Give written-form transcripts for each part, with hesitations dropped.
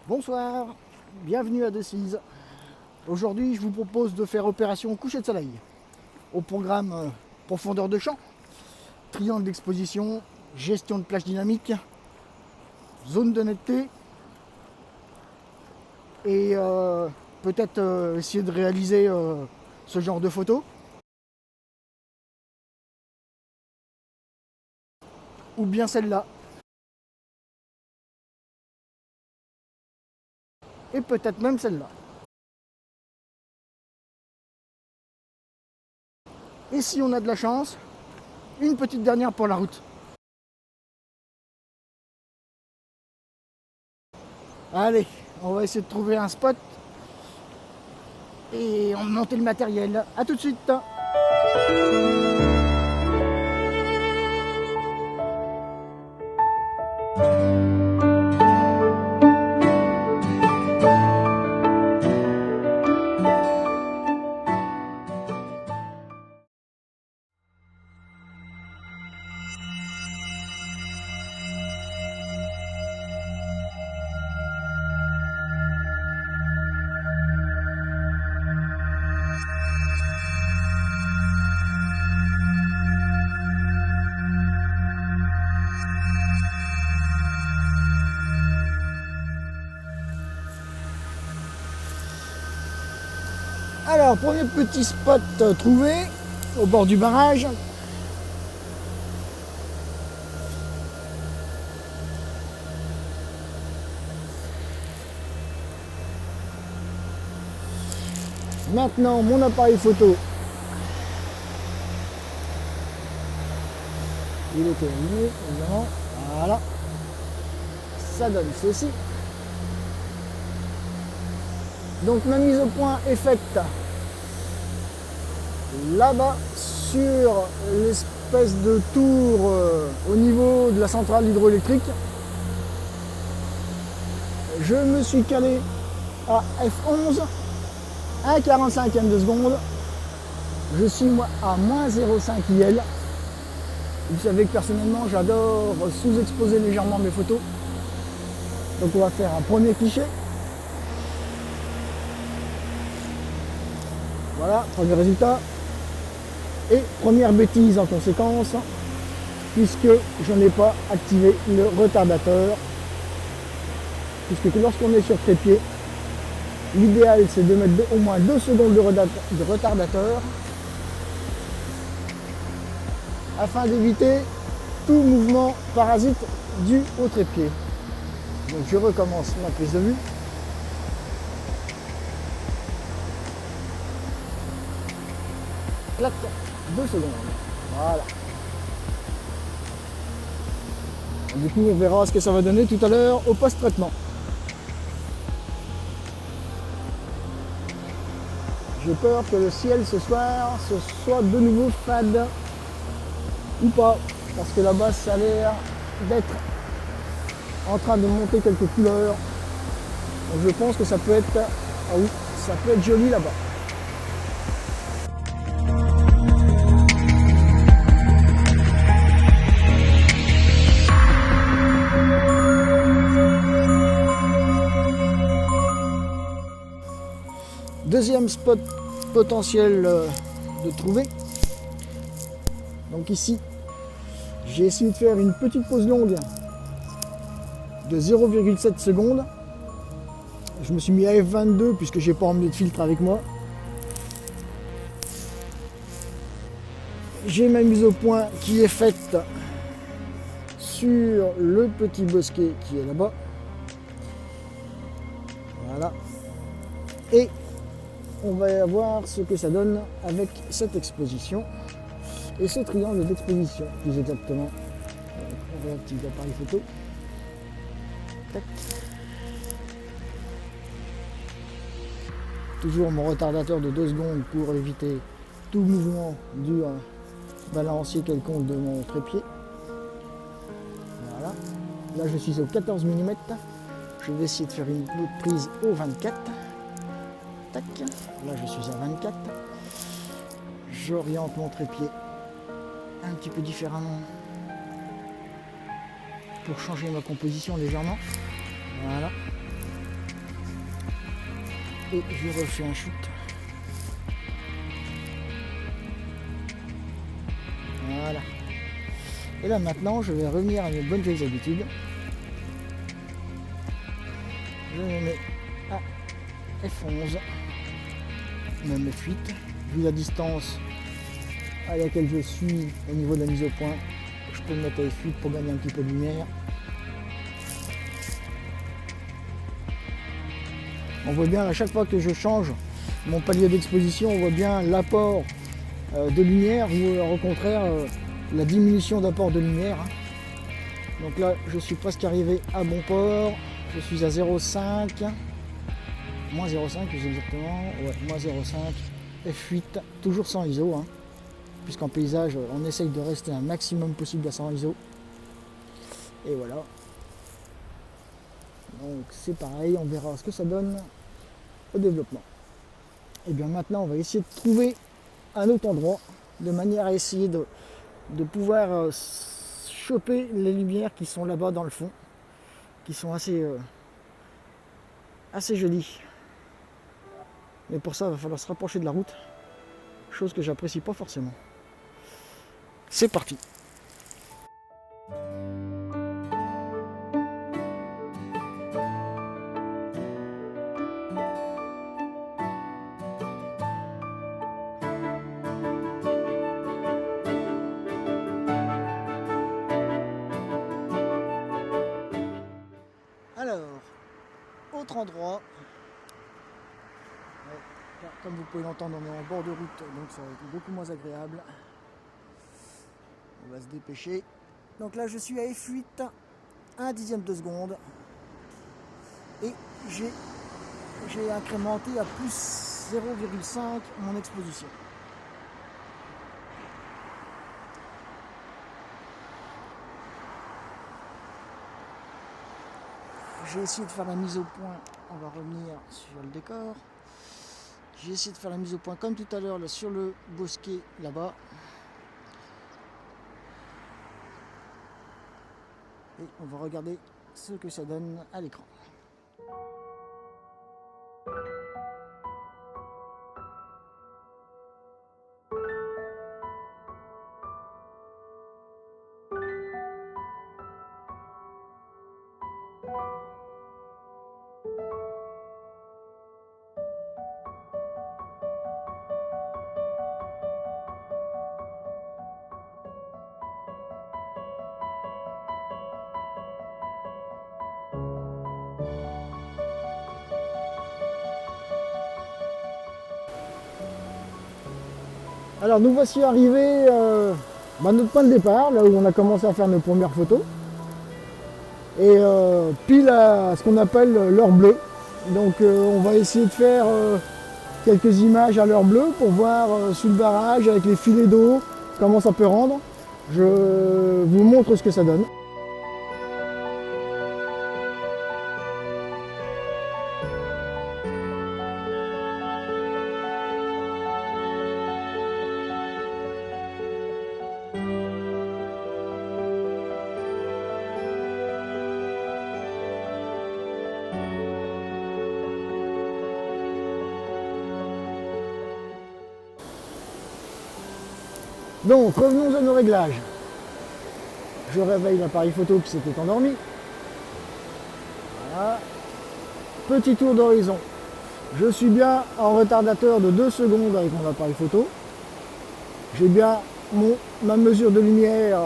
Bonsoir, bienvenue à Decize. Aujourd'hui, je vous propose de faire opération coucher de soleil. Au programme profondeur de champ, triangle d'exposition, gestion de plage dynamique, zone de netteté et peut-être essayer de réaliser ce genre de photos. Ou bien celle-là. Et peut-être même celle-là. Et si on a de la chance, une petite dernière pour la route. Allez, on va essayer de trouver un spot et on monter le matériel. A tout de suite. Alors, premier petit spot trouvé au bord du barrage. Maintenant, mon appareil photo, il est terminé, évidemment. Voilà. Ça donne ceci. Donc, ma mise au point est faite là-bas sur l'espèce de tour au niveau de la centrale hydroélectrique. Je me suis calé à F11, 1/45 de seconde. Je suis à moins 0,5 IL. Vous savez que personnellement j'adore sous-exposer légèrement mes photos. Donc on va faire un premier cliché. Voilà, premier résultat. Et première bêtise en conséquence, puisque je n'ai pas activé le retardateur. Puisque lorsqu'on est sur trépied, l'idéal c'est de mettre au moins 2 secondes de retardateur afin d'éviter tout mouvement parasite dû au trépied. Donc je recommence ma prise de vue. Clac, 2 secondes. Voilà. Du coup, on verra ce que ça va donner tout à l'heure au post-traitement. J'ai peur que le ciel ce soir ce soit de nouveau fade ou pas, parce que là-bas ça a l'air d'être en train de monter quelques couleurs. Donc je pense que ça peut être, ah oui, ça peut être joli là-bas. Deuxième spot potentiel de trouver. Donc ici, j'ai essayé de faire une petite pause longue de 0,7 secondes. Je me suis mis à F22 puisque j'ai pas emmené de filtre avec moi. J'ai ma mise au point qui est faite sur le petit bosquet qui est là-bas. Voilà. Et on va voir ce que ça donne avec cette exposition et ce triangle d'exposition, plus exactement. On réactive l'appareil photo. Tac. Toujours mon retardateur de 2 secondes pour éviter tout mouvement dû à un balancier quelconque de mon trépied. Voilà. Là je suis au 14 mm. Je vais essayer de faire une autre prise au 24. Tac. Là je suis à 24. J'oriente mon trépied un petit peu différemment pour changer ma composition légèrement. Voilà. et je refais un shoot. Voilà. Et là maintenant, je vais revenir à mes bonnes vieilles habitudes. Je me mets à F11, même F8, vu la distance à laquelle je suis au niveau de la mise au point, je peux me mettre à F8 pour gagner un petit peu de lumière. On voit bien à chaque fois que je change mon palier d'exposition, on voit bien l'apport de lumière ou au contraire la diminution d'apport de lumière. Donc là je suis presque arrivé à bon port, je suis à 0,5, moins 0,5 plus exactement, ouais, moins 0,5, F8, toujours sans ISO, puisqu'en paysage on essaye de rester un maximum possible à 100 ISO. Et voilà. Donc c'est pareil, on verra ce que ça donne au développement. Et bien maintenant on va essayer de trouver un autre endroit de manière à essayer de pouvoir choper les lumières qui sont là-bas dans le fond, qui sont assez jolies. Mais pour ça il va falloir se rapprocher de la route, chose que j'apprécie pas forcément. C'est parti. Alors, autre endroit, comme vous pouvez l'entendre, on est en bord de route, donc ça va être beaucoup moins agréable. On va se dépêcher. Donc là, je suis à F8, 1/10 de seconde, et j'ai incrémenté à plus 0,5 mon exposition. J'ai essayé de faire la mise au point, on va revenir sur le décor. J'ai essayé de faire la mise au point comme tout à l'heure là, sur le bosquet là-bas. Et on va regarder ce que ça donne à l'écran. Alors nous voici arrivés à notre point de départ, là où on a commencé à faire nos premières photos. Et pile à ce qu'on appelle l'heure bleue. Donc on va essayer de faire quelques images à l'heure bleue pour voir sous le barrage avec les filets d'eau comment ça peut rendre. Je vous montre ce que ça donne. Donc revenons à nos réglages. Je réveille l'appareil photo qui s'était endormi. Voilà. Petit tour d'horizon. Je suis bien en retardateur de 2 secondes avec mon appareil photo. J'ai bien ma mesure de lumière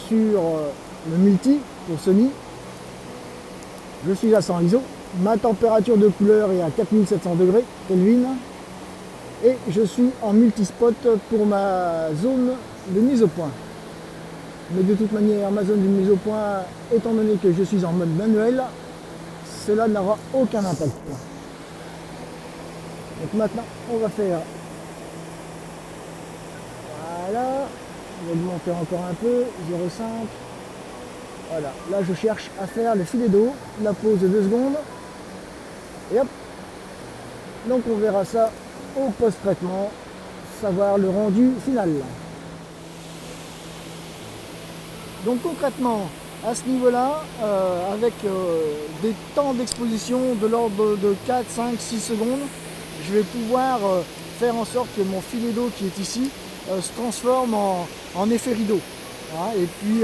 sur le multi pour Sony. Je suis à 100 ISO. Ma température de couleur est à 4700 degrés Kelvin. Et je suis en multispot pour ma zone de mise au point. Mais de toute manière, ma zone de mise au point, étant donné que je suis en mode manuel, cela n'aura aucun impact. Donc maintenant, on va faire... Voilà. On va augmenter encore un peu, 0,5. Voilà. Là, je cherche à faire le filet d'eau, la pause de 2 secondes. Et hop. Donc on verra ça au post-traitement, savoir le rendu final. Donc concrètement, à ce niveau-là, avec des temps d'exposition de l'ordre de 4, 5, 6 secondes, je vais pouvoir faire en sorte que mon filet d'eau qui est ici se transforme en effet rideau. Voilà. Et puis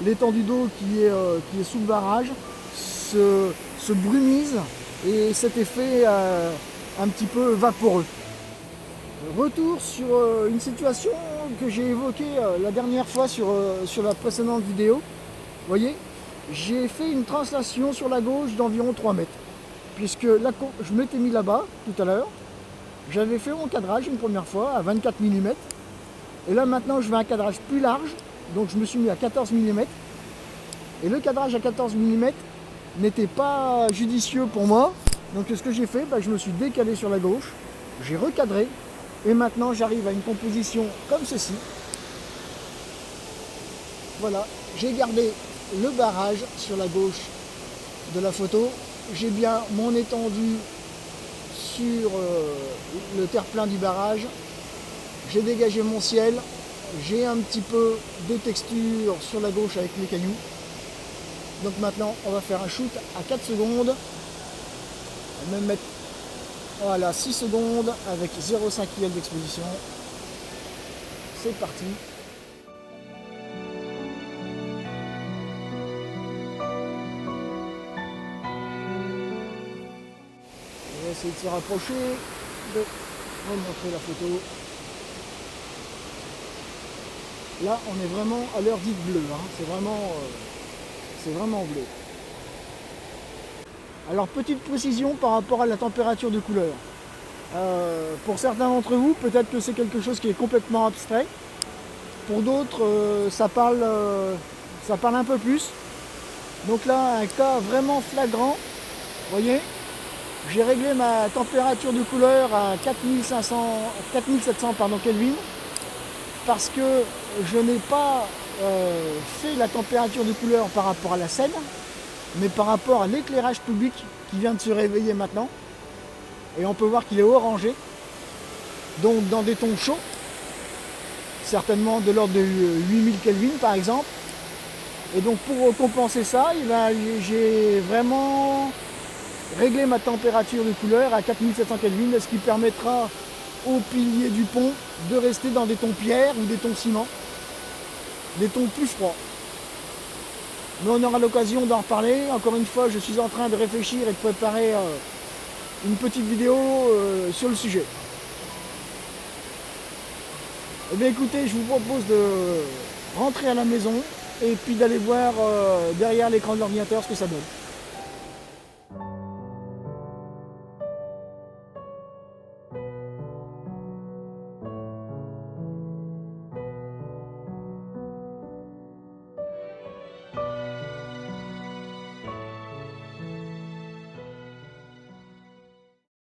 l'étendue d'eau qui est sous le barrage se brumise et cet effet un petit peu vaporeux. Retour sur une situation que j'ai évoquée la dernière fois sur la précédente vidéo. Vous voyez, j'ai fait une translation sur la gauche d'environ 3 mètres. Puisque je m'étais mis là-bas tout à l'heure. J'avais fait mon cadrage une première fois à 24 mm. Et là maintenant je veux un cadrage plus large. Donc je me suis mis à 14 mm. Et le cadrage à 14 mm n'était pas judicieux pour moi. Donc ce que j'ai fait, je me suis décalé sur la gauche. J'ai recadré. Et maintenant j'arrive à une composition comme ceci. Voilà, j'ai gardé le barrage sur la gauche de la photo. J'ai bien mon étendue sur le terre-plein du barrage. J'ai dégagé mon ciel. J'ai un petit peu de texture sur la gauche avec les cailloux. Donc maintenant, on va faire un shoot à 4 secondes. On va même mettre voilà, 6 secondes avec 0,5 IL d'exposition. C'est parti. On va essayer de se rapprocher, de remontrer la photo. Là, on est vraiment à l'heure dite bleue. Hein. C'est vraiment bleu. Alors, petite précision par rapport à la température de couleur. Pour certains d'entre vous, peut-être que c'est quelque chose qui est complètement abstrait. Pour d'autres, ça parle un peu plus. Donc là, un cas vraiment flagrant. Vous voyez, j'ai réglé ma température de couleur à 4700 Kelvin. Parce que je n'ai pas fait la température de couleur par rapport à la scène, mais par rapport à l'éclairage public qui vient de se réveiller maintenant. Et on peut voir qu'il est orangé, donc dans des tons chauds, certainement de l'ordre de 8000 Kelvin par exemple. Et donc pour compenser ça, j'ai vraiment réglé ma température de couleur à 4700 Kelvin, ce qui permettra au pilier du pont de rester dans des tons pierre ou des tons ciment, des tons plus froids. Mais on aura l'occasion d'en reparler. Encore une fois, je suis en train de réfléchir et de préparer une petite vidéo sur le sujet. Eh bien écoutez, je vous propose de rentrer à la maison et puis d'aller voir derrière l'écran de l'ordinateur ce que ça donne.